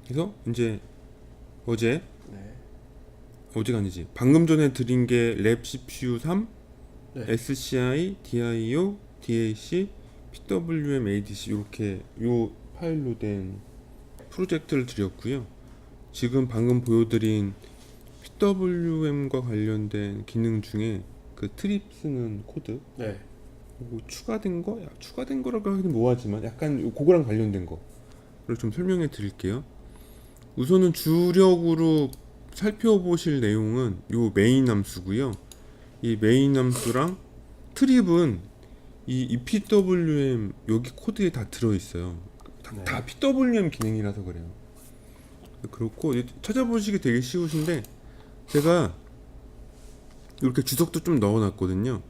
그래서 이제 어제 네. 어제가 아니지 방금 전에 드린 게 랩 CPU 3, 네. SCI, DIO, DAC, PWM, ADC 이렇게 요 파일로 된 프로젝트를 드렸고요. 지금 방금 보여드린 PWM과 관련된 기능 중에 그 트립 쓰는 코드 네. 뭐 추가된 거? 추가된 거라고 하긴 뭐하지만 약간 그거랑 관련된 거를 좀 설명해 드릴게요. 우선은 주력으로 살펴보실 내용은 요 메인 함수고요. 이 메인 함수랑 트립은 이 EPWM 여기 코드에 다 들어있어요. 다 PWM 기능이라서 그래요. 그렇고 찾아보시기 되게 쉬우신데 제가 이렇게 주석도 좀 넣어놨거든요.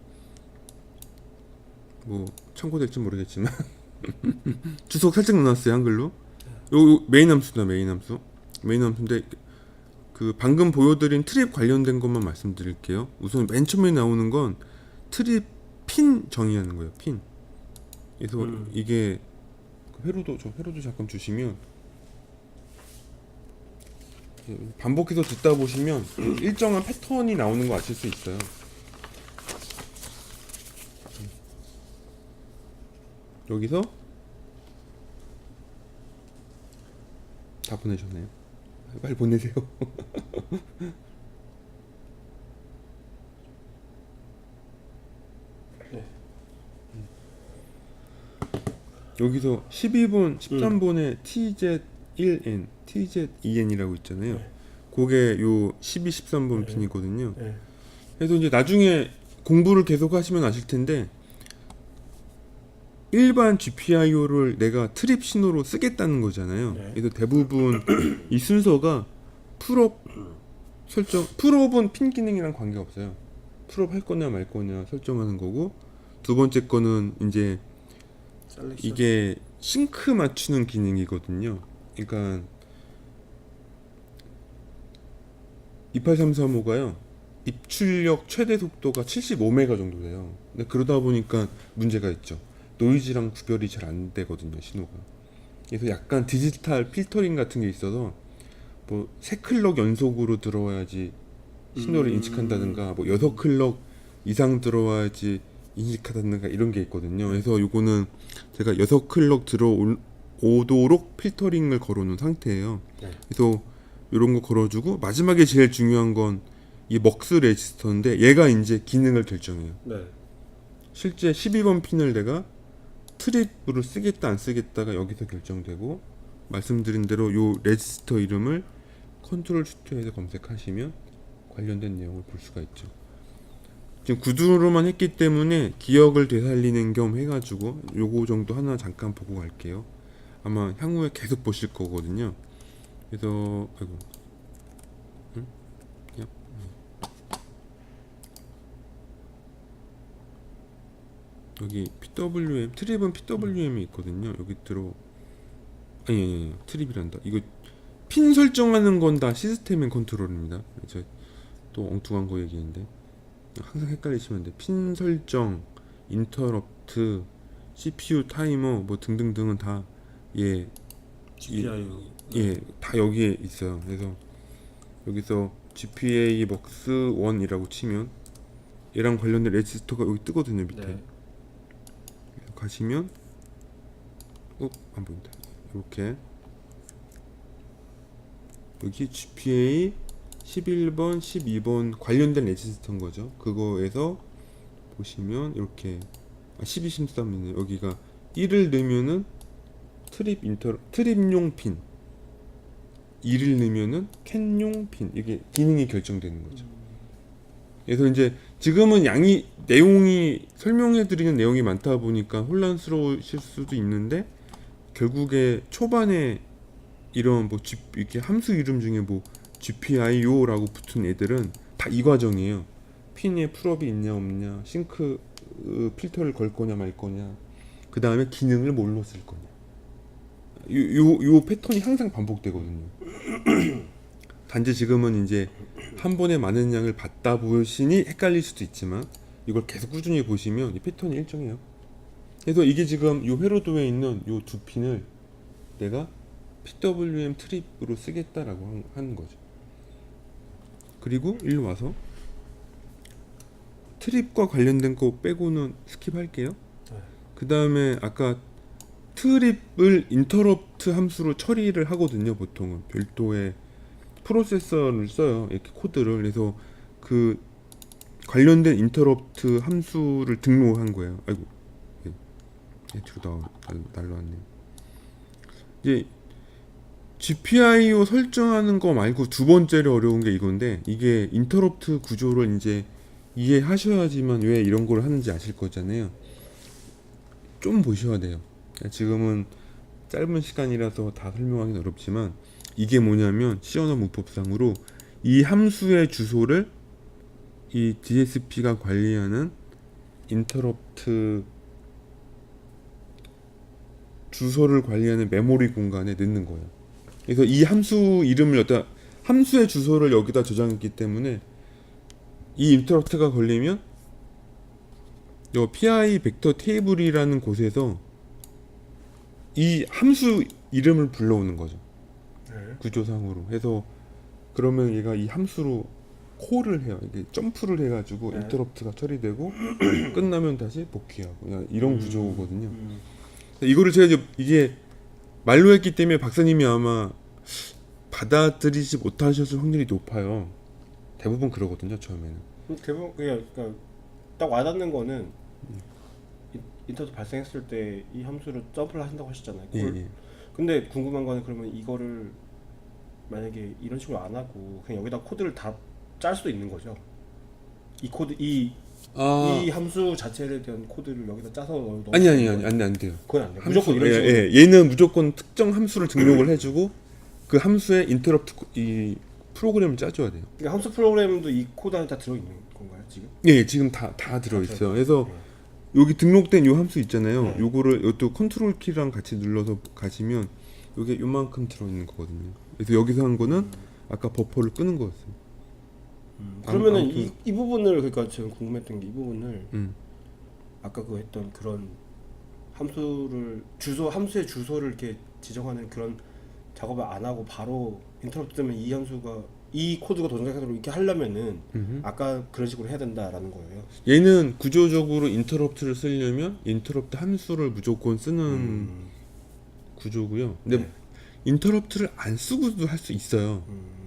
뭐 참고될지 모르겠지만 주석 살짝 넣어놨어요 한글로. 요 메인 함수다 메인 함수. 메인 함수인데 그 방금 보여드린 트립 관련된 것만 말씀드릴게요. 우선 맨 처음에 나오는 건 트립 핀 정의하는 거예요. 핀. 그래서 이게 회로도 잠깐 주시면 반복해서 듣다 보시면 일정한 패턴이 나오는 거 아실 수 있어요. 여기서 다 보내셨나요? 빨리 보내세요. 네. 여기서 12번, 13번에 TZ1N, TZ2N이라고 있잖아요. 네. 그게 요 12, 13번 네. 핀이거든요. 네. 그래서 이제 나중에 공부를 계속 하시면 아실 텐데 일반 GPIO를 내가 트립 신호로 쓰겠다는 거잖아요. 네. 그래서 대부분 이 순서가 풀업 설정, 풀업은 핀 기능이랑 관계 없어요. 풀업 할 거냐 말 거냐 설정하는 거고, 두 번째 거는 이제 셀렉션. 이게 싱크 맞추는 기능이거든요. 그러니까 28335가요. 입출력 최대 속도가 75메가 정도 돼요. 근데 그러다 보니까 문제가 있죠. 노이즈랑 구별이 잘 안 되거든요, 신호가. 그래서 약간 디지털 필터링 같은 게 있어서 뭐 3클럭 연속으로 들어와야지 신호를 인식한다든가 뭐 6클럭 이상 들어와야지 인식하다든가 이런 게 있거든요. 그래서 요거는 제가 6클럭 들어오도록 필터링을 걸어놓은 상태예요. 네. 그래서 요런 거 걸어주고 마지막에 제일 중요한 건 이 먹스 레지스터인데 얘가 이제 기능을 결정해요. 네. 실제 12번 핀을 내가 트립으로 쓰겠다 안 쓰겠다가 여기서 결정되고, 말씀드린 대로 요 레지스터 이름을 컨트롤 슈트에서 검색하시면 관련된 내용을 볼 수가 있죠. 지금 구두로만 했기 때문에 기억을 되살리는 겸 해가지고 요거 정도 하나 잠깐 보고 갈게요. 아마 향후에 계속 보실 거거든요. 그래서 아이고, 응? 야, 여기 PWM 트립은 PWM이 있거든요. 여기 들어 아니 트립이란다. 이거 핀 설정하는 건 다 시스템 앤 컨트롤입니다. 저 또 엉뚱한 거 얘기했는데 항상 헷갈리시면 돼. 핀 설정, 인터럽트, CPU 타이머 뭐 등등등은 다 예, GPIO. 다 여기에 있어요. 그래서 여기서 GPA MUX 1이라고 치면 얘랑 관련된 레지스터가 여기 뜨거든요, 밑에. 네. 가시면 안 보인다. 이렇게 여기 GPA 11번, 12번 관련된 레지스터인 거죠. 그거에서 보시면 이렇게 12, 13이네. 여기가 1을 넣으면은 트립용 핀, 2를 넣으면은 캔용 핀, 이게 기능이 결정되는 거죠. 그래서 이제 지금은 내용이 설명해 드리는 내용이 많다 보니까 혼란스러우실 수도 있는데, 결국에 초반에 이런 뭐 이렇게 함수 이름 중에 뭐 GPIO라고 붙은 애들은 다 이 과정이에요. 핀에 풀업이 있냐 없냐, 싱크 필터를 걸 거냐 말 거냐, 그 다음에 기능을 뭘로 쓸 거냐. 요 패턴이 항상 반복되거든요. 단지 지금은 이제 한 번에 많은 양을 받다 보시니 헷갈릴 수도 있지만 이걸 계속 꾸준히 보시면 이 패턴이 일정해요. 그래서 이게 지금 요 회로도에 있는 요 두 핀을 내가 PWM 트립으로 쓰겠다라고 하는 거죠. 그리고 일로 와서 트립과 관련된 거 빼고는 스킵할게요. 네. 그 다음에 아까 트립을 인터럽트 함수로 처리를 하거든요. 보통은 별도의 프로세서를 써요. 이렇게 코드를. 그래서 그 관련된 인터럽트 함수를 등록한 거예요. 아이고, 뒤로 날라왔네요. 이제 GPIO 설정하는 거 말고 두 번째로 어려운 게 이건데, 이게 인터럽트 구조를 이제 이해하셔야지만 왜 이런 걸 하는지 아실 거잖아요. 좀 보셔야 돼요. 지금은 짧은 시간이라서 다 설명하기는 어렵지만, 이게 뭐냐면 C 언어 문법상으로 이 함수의 주소를 이 DSP가 관리하는 인터럽트 주소를 관리하는 메모리 공간에 넣는 거예요. 그래서 이 함수 이름을 여기다, 함수의 주소를 여기다 저장했기 때문에 이 인터럽트가 걸리면 요 PI 벡터 테이블이라는 곳에서 이 함수 이름을 불러오는 거죠. 네. 구조상으로 해서 그러면 얘가 이 함수로 콜을 해요. 이게 점프를 해가지고 네. 인터럽트가 처리되고 끝나면 다시 복귀하고 그냥 이런 구조거든요. 음. 이거를 제가 이게 말로 했기 때문에 박사님이 아마 받아들이지 못하셨을 확률이 높아요. 대부분 그러거든요, 처음에는. 대부분 그러니까 딱 와닿는 거는 인터도 발생했을 때 이 함수를 점프를 하신다고 하셨잖아요. 예, 예. 근데 궁금한 거는 그러면 이거를 만약에 이런 식으로 안 하고 그냥 여기다 코드를 다 짤 수도 있는 거죠. 이 코드 이 함수 자체에 대한 코드를 여기다 짜서 넣어. 아니 안 돼요. 그건 안 돼. 함수, 무조건 이런 식으로. 예, 얘는 무조건 특정 함수를 등록을 해주고 그 함수에 인터럽트 이 프로그램을 짜줘야 돼요. 그러니까 함수 프로그램도 이 코드 안에 다 들어 있는 건가요, 지금? 예, 지금 다 들어 있어요. 그래서 여기 등록된 요 함수 있잖아요. 네. 요거를 이것도 컨트롤 키랑 같이 눌러서 가시면 요게 요만큼 들어 있는 거거든요. 그래서 여기서 한 거는 아까 버퍼를 끄는 거였어요. 그러면은 아무튼- 이 부분을 그러니까 지금 궁금했던 게 이 부분을 음. 아까 그 했던 그런 함수를 함수의 주소를 이렇게 지정하는 그런 작업을 안 하고 바로 인터럽트 뜨면 이 함수가 이 코드가 동작하도록 이렇게 하려면은 아까 그런 식으로 해야 된다라는 거예요. 얘는 구조적으로 인터럽트를 쓰려면 인터럽트 함수를 무조건 쓰는 구조고요. 근데 네. 인터럽트를 안 쓰고도 할 수 있어요.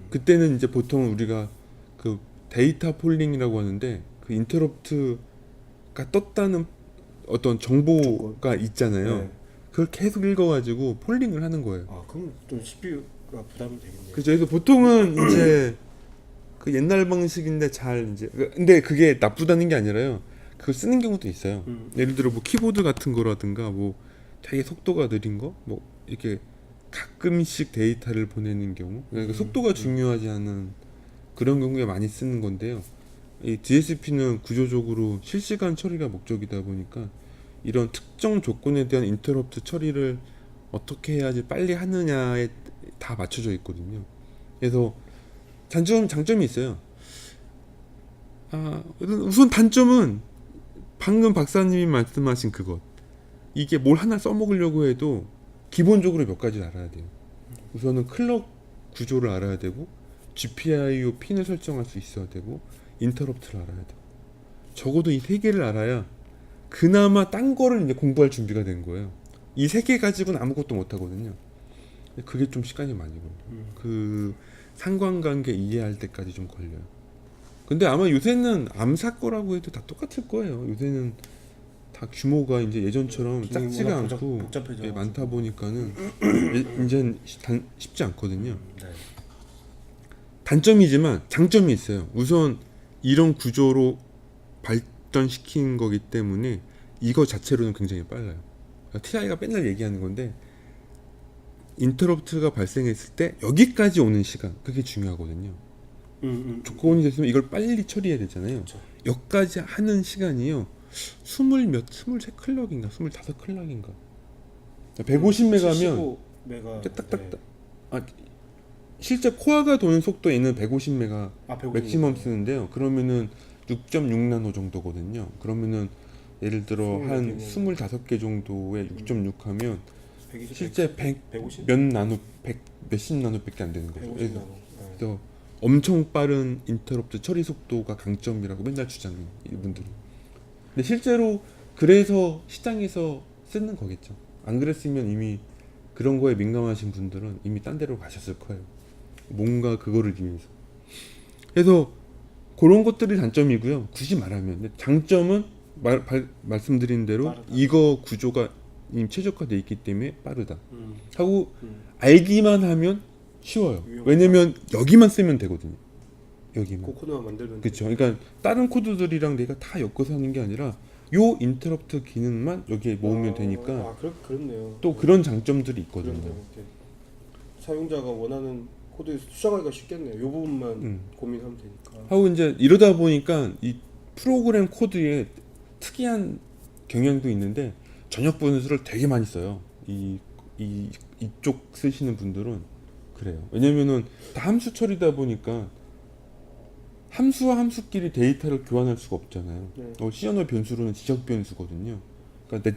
그때는 이제 보통 우리가 그 데이터 폴링이라고 하는데 그 인터럽트가 떴다는 어떤 정보가 있잖아요. 네. 그걸 계속 읽어가지고 폴링을 하는 거예요. 아 그럼 좀 CPU가 부담이 되겠네요. 그죠? 그래서 보통은 이제 그 옛날 방식인데 잘 이제 근데 그게 나쁘다는 게 아니라요. 그걸 쓰는 경우도 있어요. 예를 들어 뭐 키보드 같은 거라든가 뭐 되게 속도가 느린 거 뭐 이렇게 가끔씩 데이터를 보내는 경우 그러니까 속도가 중요하지 않은 그런 경우에 많이 쓰는 건데요. 이 DSP는 구조적으로 실시간 처리가 목적이다 보니까 이런 특정 조건에 대한 인터럽트 처리를 어떻게 해야지 빨리 하느냐에 다 맞춰져 있거든요. 그래서 장점이 있어요. 우선 단점은 방금 박사님이 말씀하신 그것. 이게 뭘 하나 써먹으려고 해도 기본적으로 몇 가지를 알아야 돼요. 우선은 클럭 구조를 알아야 되고 GPIO 핀을 설정할 수 있어야 되고 인터럽트를 알아야 돼요. 적어도 이 세 개를 알아야 그나마 딴 거를 이제 공부할 준비가 된 거예요. 이 세 개 가지고는 아무것도 못 하거든요. 그게 좀 시간이 많이 걸려요. 그 상관관계 이해할 때까지 좀 걸려요. 근데 아마 요새는 암사 거라고 해도 다 똑같을 거예요. 요새는 다 규모가 이제 예전처럼 기능이 작지가 워낙 않고 복잡해져가지고. 예, 많다 보니까는 이제 쉽지 않거든요. 네. 단점이지만 장점이 있어요. 우선 이런 구조로 발전시킨 거기 때문에 이거 자체로는 굉장히 빨라요. TI가 맨날 얘기하는 건데 인터럽트가 발생했을 때 여기까지 오는 시간 그게 중요하거든요. 조건이 됐으면 이걸 빨리 처리해야 되잖아요. 그쵸. 여기까지 하는 시간이요. 23클럭인가 25클럭인가 150메가면 75메가 딱딱딱 실제 코어가 도는 속도에는 150메가 150 맥시멈 쓰는데요. 그러면은 6.6나노 정도거든요. 그러면은 예를 들어 한 25개 정도에 6.6 하면 120, 실제 100 150? 몇 나노 100 몇십 나노밖에 안 되는 거죠. 150 나노. 그래서 엄청 빠른 인터럽트 처리 속도가 강점이라고 맨날 주장해요 이분들은. 근데 실제로 그래서 시장에서 쓰는 거겠죠. 안 그랬으면 이미 그런 거에 민감하신 분들은 이미 딴 데로 가셨을 거예요. 뭔가 그거를 위해서. 그래서 그런 것들이 단점이고요. 굳이 말하면 근데 장점은 말씀드린 대로 빠르다. 이거 구조가 이미 최적화돼 있기 때문에 빠르다. 음. 하고 음. 알기만 하면 쉬워요. 유용하다. 왜냐면 여기만 쓰면 되거든요. 여기만. 그 코드만 만들면 그렇죠. 그러니까 다른 코드들이랑 내가 다 엮어서 하는 게 아니라 요 인터럽트 기능만 여기에 모으면 되니까 아, 그렇네요. 또 그런 장점들이 있거든요. 그렇네요. 이렇게 사용자가 원하는 코드 수정하기가 쉽겠네요. 요 부분만 고민하면 되니까. 하고 이제 이러다 보니까 이 프로그램 코드에 특이한 경향도 있는데 전역 변수를 되게 많이 써요. 이쪽 쓰시는 분들은 그래요. 왜냐면은 다 함수 처리다 보니까 함수와 함수끼리 데이터를 교환할 수가 없잖아요. 네. C 언어 변수로는 지적 변수거든요. 그러니까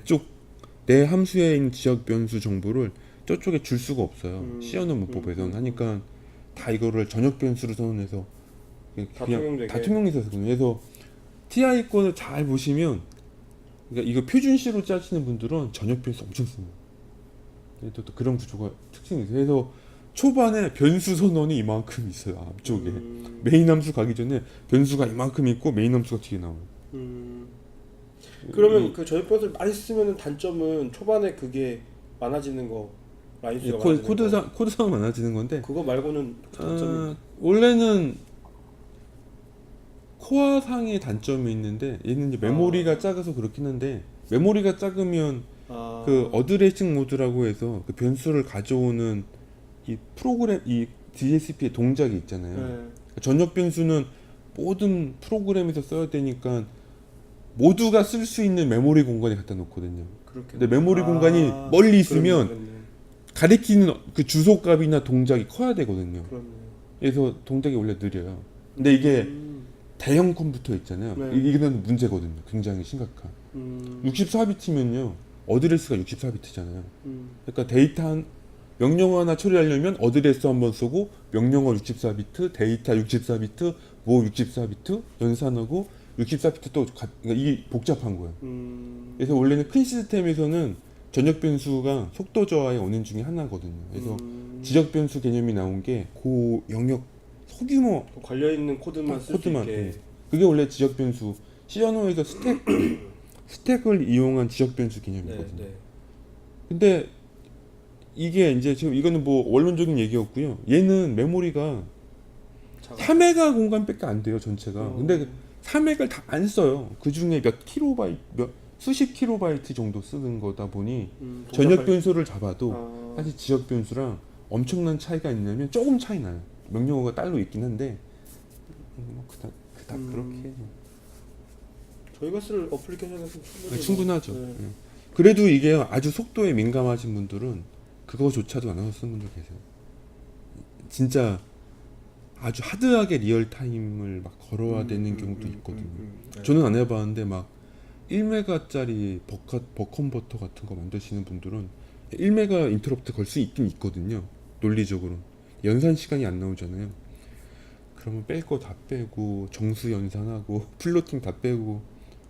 내 함수에 있는 지적 변수 정보를 저쪽에 줄 수가 없어요. C 언어 문법에서는 하니까 다 이거를 전역 변수로 선언해서 다 그냥 통용되게. 다 통용해서 쓰거든요. 그래서 TI 권을 잘 보시면 그러니까 이거 표준 C로 짜시는 분들은 전역 변수 엄청 씁니다. 또 그런 구조가 특징이 있어요. 그래서 초반에 변수 선언이 이만큼 있어요. 앞쪽에 메인 함수 가기 전에 변수가 이만큼 있고 메인 함수가 뒤에 나와요. 그러면 그 전역변수를 많이 쓰면 단점은 초반에 그게 많아지는 거 라인 수가 많아지는 거. 코드상 많아지는 건데 그거 말고는 단점이 원래는 코어상의 단점이 있는데 얘는 이제 메모리가 작아서 그렇긴 한데 메모리가 작으면 그 어드레싱 모드라고 해서 그 변수를 가져오는 이 프로그램 이 DSP의 동작이 있잖아요. 네. 전역 변수는 모든 프로그램에서 써야 되니까 모두가 쓸 수 있는 메모리 공간에 갖다 놓거든요. 근데 메모리 공간이 멀리 있으면 가리키는 그 주소값이나 동작이 커야 되거든요. 그렇네요. 그래서 동작이 원래 느려요. 근데 이게 대형 컴퓨터 있잖아요. 네. 이게는 문제거든요. 굉장히 심각한. 64비트면요. 어드레스가 64비트잖아요. 그러니까 데이터 명령어 하나 처리하려면 어드레스 한번 쓰고 명령어 64비트, 데이터 64비트, 뭐 64비트 연산하고 64비트 또 그러니까 이게 복잡한 거예요. 그래서 원래는 큰 시스템에서는 전역 변수가 속도 저하의 원인 중에 하나거든요. 그래서 지적 변수 개념이 나온 게 그 영역 소규모 걸려 있는 코드만 쓸 수 코드만 있게. 그게 원래 지적 변수 C 언어에서 스택을 이용한 지적 변수 개념이거든요. 네. 근데 이게 이제 지금 이거는 뭐 원론적인 얘기였고요. 얘는 메모리가 3메가 공간밖에 안 돼요 전체가. 근데 3메가를 다 안 써요. 그 중에 몇 킬로바이트, 수십 킬로바이트 정도 쓰는 거다 보니 전역 변수를 잡아도 사실 지적 변수랑 엄청난 차이가 있냐면 조금 차이 나요. 명령어가 따로 있긴 한데 뭐 그닥 그렇게 저희가 쓸 어플리케이션에서 충분하죠. 네. 예. 그래도 이게 아주 속도에 민감하신 분들은 그거조차도 안 하셔서 쓰는 분들 계세요. 진짜 아주 하드하게 리얼 타임을 막 걸어야 되는 경우도 있거든요. 네. 저는 안 해봤는데 막 1메가짜리 버컨버터 같은 거 만드시는 분들은 1메가 인터럽트 걸 수 있긴 있거든요. 논리적으로 연산 시간이 안 나오잖아요. 그러면 뺄 거 다 빼고 정수 연산하고 플로팅 다 빼고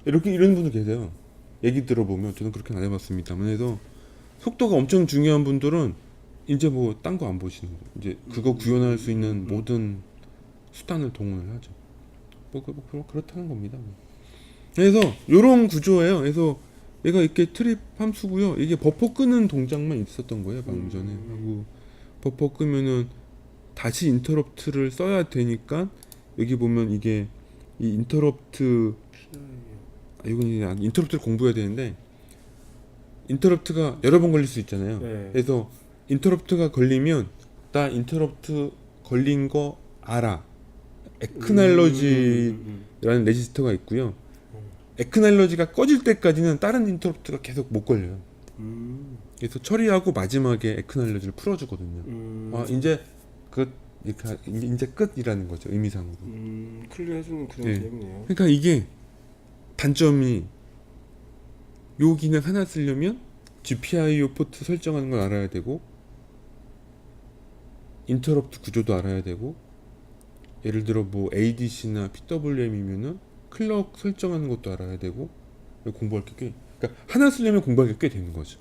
이렇게 이런 분들 계세요. 얘기 들어보면 저는 그렇게 안 해봤습니다만 해서 속도가 엄청 중요한 분들은 이제 뭐 딴 거 안 보시는 거죠. 이제 그거 구현할 수 있는 모든 수단을 동원을 하죠. 그렇다는 겁니다. 그래서 이런 구조예요. 그래서 얘가 이렇게 트립 함수고요. 이게 버퍼 끄는 동작만 있었던 거예요. 방금 전에 하고 버퍼 끄면은 다시 인터럽트를 써야 되니까 여기 보면 이게 이 인터럽트 이건 인터럽트를 공부해야 되는데 인터럽트가 여러 번 걸릴 수 있잖아요. 네. 그래서 인터럽트가 걸리면 나 인터럽트 걸린 거 알아. 에크날러지라는 레지스터가 있고요. 에크날러지가 꺼질 때까지는 다른 인터럽트가 계속 못 걸려요. 그래서 처리하고 마지막에 에크날러지를 풀어주거든요. 아 이제 이제 끝이라는 거죠. 의미상으로. 클리어해주는 그런 네. 개념이네요. 그러니까 이게 단점이 요 기능 하나 쓰려면 GPIO 포트 설정하는 건 알아야 되고 인터럽트 구조도 알아야 되고 예를 들어 뭐 ADC나 PWM이면은 클럭 설정하는 것도 알아야 되고 공부할 게 그러니까 하나 쓰려면 공부할 게 꽤 되는 거죠.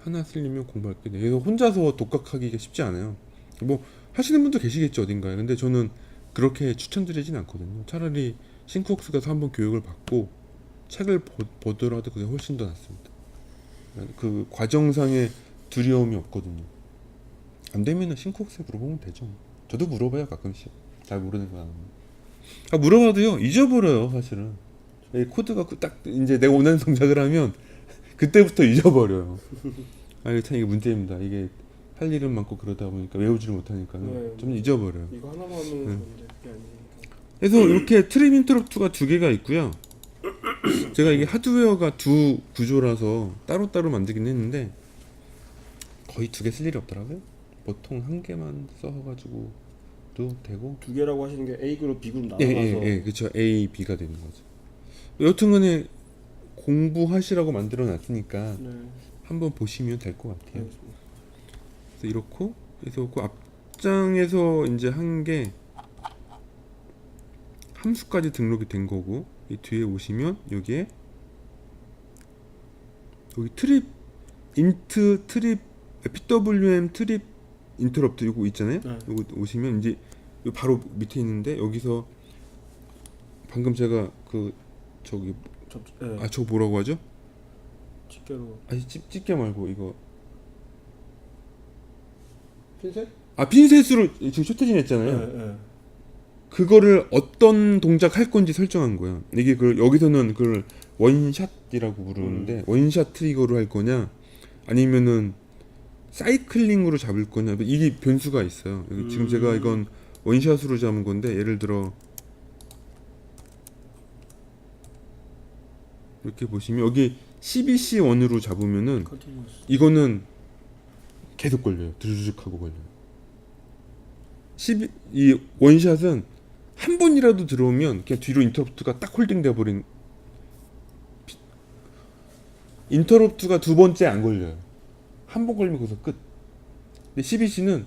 하나 쓰려면 공부할 게 돼. 그래서 혼자서 독학하기가 쉽지 않아요. 뭐 하시는 분도 계시겠죠 어딘가에. 근데 저는 그렇게 추천드리진 않거든요. 차라리 싱크웍스 가서 한번 교육을 받고 책을 보더라도 그게 훨씬 더 낫습니다. 그 과정상의 두려움이 없거든요. 안 되면은 싱크웍스에 물어보면 되죠. 저도 물어봐요 가끔씩. 잘 모르는 거 아니면. 아, 물어봐도요 잊어버려요 사실은. 이 코드가 딱 이제 내가 원하는 동작을 하면 그때부터 잊어버려요. 아 이게 참 이게 문제입니다. 이게 할 일은 많고 그러다 보니까 외우지를 못하니까는 네. 좀 잊어버려요. 이거 하나만 하면 되는데 그게 아니니까. 그래서 이렇게 트립 인터럽트가 두 개가 있고요. 제가 이게 하드웨어가 두 구조라서 따로따로 만들긴 했는데 거의 두 개 쓸 일이 없더라고요. 보통 한 개만 써가지고도 되고. 두 개라고 하시는 게 A 그룹, B 그룹 나눠서. 예, 그렇죠. A, B가 되는 거죠. 여튼간에 공부하시라고 만들어 놨으니까 네. 한번 보시면 될 것 같아요. 알겠습니다. 그래서 이렇고 그래서 그 앞장에서 이제 한 게 함수까지 등록이 된 거고 이 뒤에 오시면 여기에 여기 트립 인트 트립 PWM 트립 인터럽트 이거 있잖아요. 네. 이거 오시면 이제 요 바로 밑에 있는데 여기서 방금 제가 그 저기 네. 아 저거 뭐라고 하죠? 집게로 아니 집게 말고 이거 핀셋? 아 핀셋으로 지금 쇼트진 했잖아요. 네. 그거를 어떤 동작 할 건지 설정한 거야. 이게 그 여기서는 그걸 원샷이라고 부르는데 원샷 트리거로 할 거냐 아니면은 사이클링으로 잡을 거냐 이게 변수가 있어요. 여기 지금 제가 이건 원샷으로 잡은 건데 예를 들어 이렇게 보시면 여기 CBC1으로 잡으면은 컨티뉴어스. 이거는 계속 걸려요. 드르륵 하고 걸려요. 이 원샷은 한 번이라도 들어오면 그냥 뒤로 인터럽트가 딱 홀딩돼 버린. 인터럽트가 두 번째 안 걸려요. 한 번 걸리면 거기서 끝. 근데 CBC는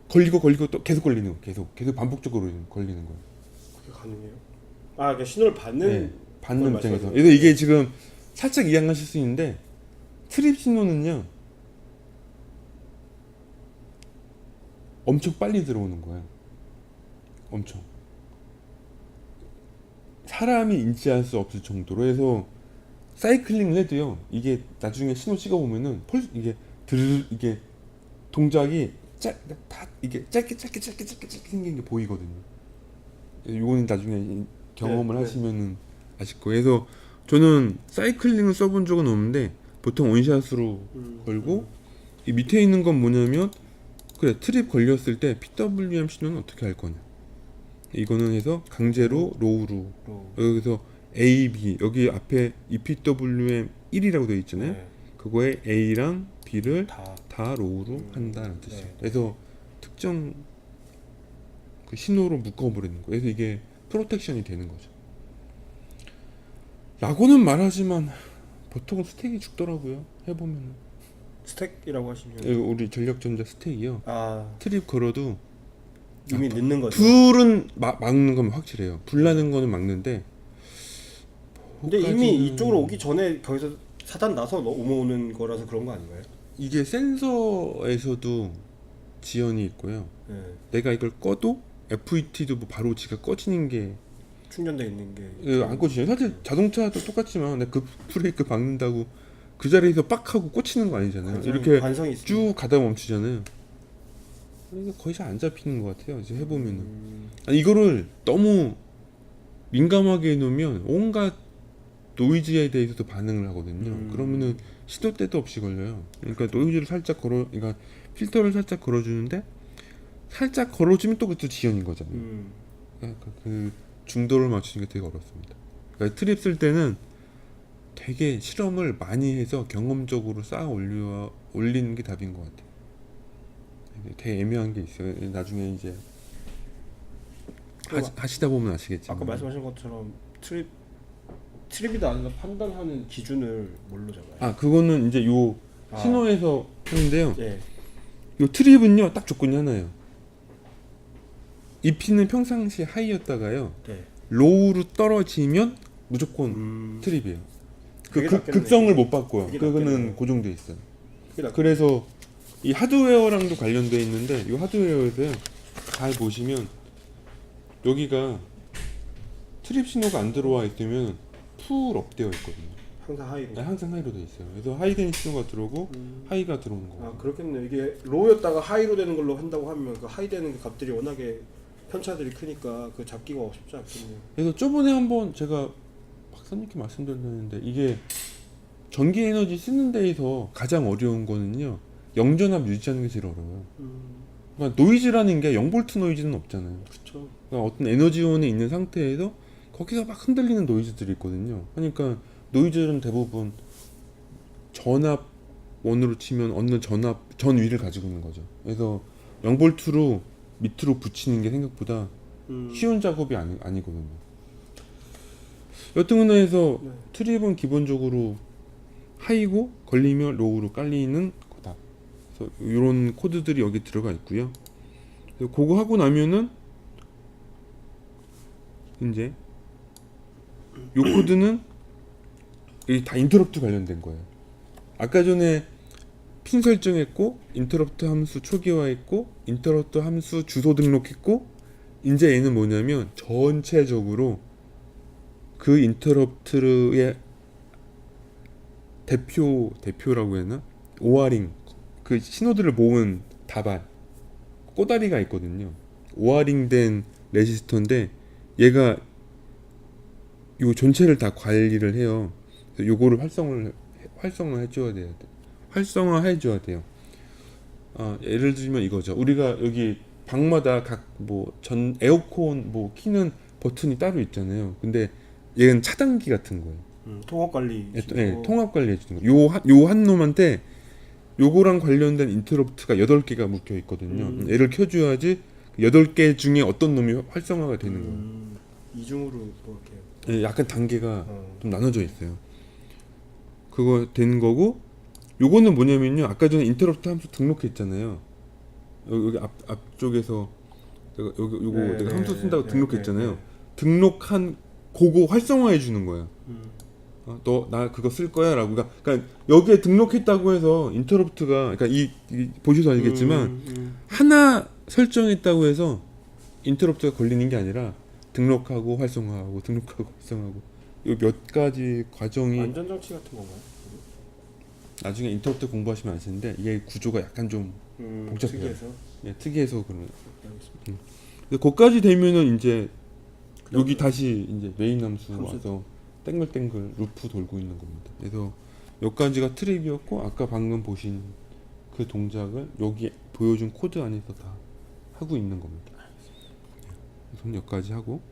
걸리고 또 계속 걸리는 거. 계속 반복적으로 걸리는 거예요. 그게 가능해요? 아, 그러니까 신호를 받는 네, 받는 걸 입장에서. 말씀하시는 그래서 이게 지금 살짝 이해하실 수 있는데 트립 신호는요 엄청 빨리 들어오는 거예요. 엄청 사람이 인지할 수 없을 정도로 해서 사이클링을 해도요 이게 나중에 신호 찍어 보면은 이게 이게 동작이 다 이게 짧게 생긴 게 보이거든요. 이거는 나중에 경험을 네, 네. 하시면은 아실 거예요. 그래서 저는 사이클링을 써본 적은 없는데 보통 원샷으로 걸고 이 밑에 있는 건 뭐냐면 그래 트립 걸렸을 때 PWM 신호는 어떻게 할 거냐. 이거는 해서 강제로 로우로 여기서 A, B 여기 앞에 EPWM 1이라고 되어 있잖아요. 네. 그거에 A랑 B를 다 다 로우로 한다는 뜻이에요. 네. 그래서 특정 그 신호로 묶어버리는 거예요. 그래서 이게 프로텍션이 되는 거죠. 라고는 말하지만 보통은 스택이 죽더라고요. 해보면 스택이라고 하시면 우리 전력전자 스택이요. 아, 트립 걸어도 이미 늦는 거죠. 불은 막는 건 확실해요. 불 나는 거는 막는데 근데 그거까지는- 이미 이쪽으로 오기 전에 거기서 사단 나서 넘어오는 거라서 그런 거 아닌가요? 이게 센서에서도 지연이 있고요. 네. 내가 이걸 꺼도 FET도 뭐 바로 지가 꺼지는 게 충전돼 있는 게 안 꺼지죠. 사실 자동차도 똑같지만 내가 그 브레이크 박는다고 그 자리에서 빡 하고 꽂히는 거 아니잖아요. 이렇게 관성이 있습니다. 쭉 가다 멈추잖아요. 이게 거의 잘 안 잡히는 것 같아요. 이제 해보면은 아니, 이거를 너무 민감하게 해놓으면 온갖 노이즈에 대해서도 반응을 하거든요. 그러면은 시도 때도 없이 걸려요. 그러니까 노이즈를 살짝 그러니까 필터를 살짝 걸어주는데 살짝 걸어주면 또 그것도 지연인 거잖아요. 그러니까 그 중도를 맞추는 게 되게 어렵습니다. 그러니까 트립 쓸 때는 되게 실험을 많이 해서 경험적으로 쌓아 올리는 게 답인 것 같아요. 되게 애매한 게 있어요. 나중에 이제 하시다 보면 아시겠지만 아까 말씀하신 것처럼 트립이다 아니다 판단하는 기준을 뭘로 잡아요? 그거는 이제 요 아. 신호에서 하는데요. 예. 요 트립은요 딱 조건이 하나예요. 이 핀은 평상시 하이였다가요 네. 로우로 떨어지면 무조건 트립이에요. 그게 낫겠네. 극성을 못 바꿔요. 그게 그거는 낫겠네요. 고정돼 있어요. 그게 낫- 그래서 이 하드웨어랑도 관련돼 있는데 이 하드웨어에서요 잘 보시면 여기가 트립 신호가 안 들어와 있으면 풀 업되어 있거든요. 항상 하이로. 네, 항상 하이로 돼 있어요. 그래서 하이된 신호가 들어오고 하이가 들어오는 거고. 아 그렇겠네요. 이게 로우였다가 하이로 되는 걸로 한다고 하면 그 하이 되는 그 값들이 워낙에 편차들이 크니까 그 잡기가 쉽지 않겠네요. 그래서 저번에 한번 제가 박사님께 말씀드렸는데 이게 전기 에너지 쓰는 데에서 가장 어려운 거는요 영전압 유지하는 게 제일 어려워요. 그러니까 노이즈라는 게 0V 노이즈는 없잖아요. 그렇죠. 그러니까 어떤 에너지원에 있는 상태에서 거기서 막 흔들리는 노이즈들이 있거든요. 그러니까 노이즈는 대부분 전압 원으로 치면 어느 전압 전 위를 가지고 있는 거죠. 그래서 0V로 밑으로 붙이는 게 생각보다 쉬운 작업이 아니거든요. 여튼 해서 네. 트립은 기본적으로 하이고 걸리면 로우로 깔리는 거다. 그래서 이런 코드들이 여기 들어가 있고요. 그래서 그거 하고 나면은 이제 요 코드는 이게 다 인터럽트 관련된 거예요. 아까 전에 핀 설정했고 인터럽트 함수 초기화했고 인터럽트 함수 주소 등록했고 이제 얘는 뭐냐면 전체적으로 그 인터럽트의 대표라고 해야 하나? 오아링 그 신호들을 모은 다발 꼬다리가 있거든요. 오아링 된 레지스터인데 얘가 요 전체를 다 관리를 해요. 그래서 요거를 활성화 해줘야 돼요. 활성화 해줘야 돼요. 예를 들면 이거죠. 우리가 여기 방마다 각 뭐 전 에어컨 뭐 키는 버튼이 따로 있잖아요. 근데 얘는 차단기 같은 거예요. 통합 관리. 네, 통합 관리해 주는 거. 요 한 놈한테 요거랑 관련된 인터럽트가 8개가 묶여 있거든요. 얘를 켜줘야지 8개 중에 어떤 놈이 활성화가 되는 거예요. 이중으로 그렇게. 예, 약간 단계가 좀 나눠져 있어요. 그거 된 거고 요거는 뭐냐면요. 아까 전에 인터럽트 함수 등록했잖아요. 여기 앞쪽에서 내가 요거 네, 내가 네, 함수 쓴다고 네, 등록했잖아요. 네, 네. 등록한 그거 활성화해 주는 거야. 너 나 그거 쓸 거야라고. 그러니까 여기에 등록했다고 해서 인터럽트가 그러니까 이 보셔도 알겠지만 하나 설정했다고 해서 인터럽트가 걸리는 게 아니라 등록하고 활성화하고 등록하고 활성화하고 이 몇 가지 과정이 안전장치 같은 건가요? 나중에 인터럽트 공부하시면 아시는데 이게 구조가 약간 좀 복잡해요. 특이해서. 예, 특이해서 그런. 알겠습니다. 근데 거기까지 되면은 이제 그다음에 여기 다시 이제 메인 함수 함수. 와서 땡글땡글 루프 돌고 있는 겁니다. 그래서 여기까지가 트립이었고 아까 방금 보신 그 동작을 여기 보여준 코드 안에서 다 하고 있는 겁니다. 우선 여기까지 하고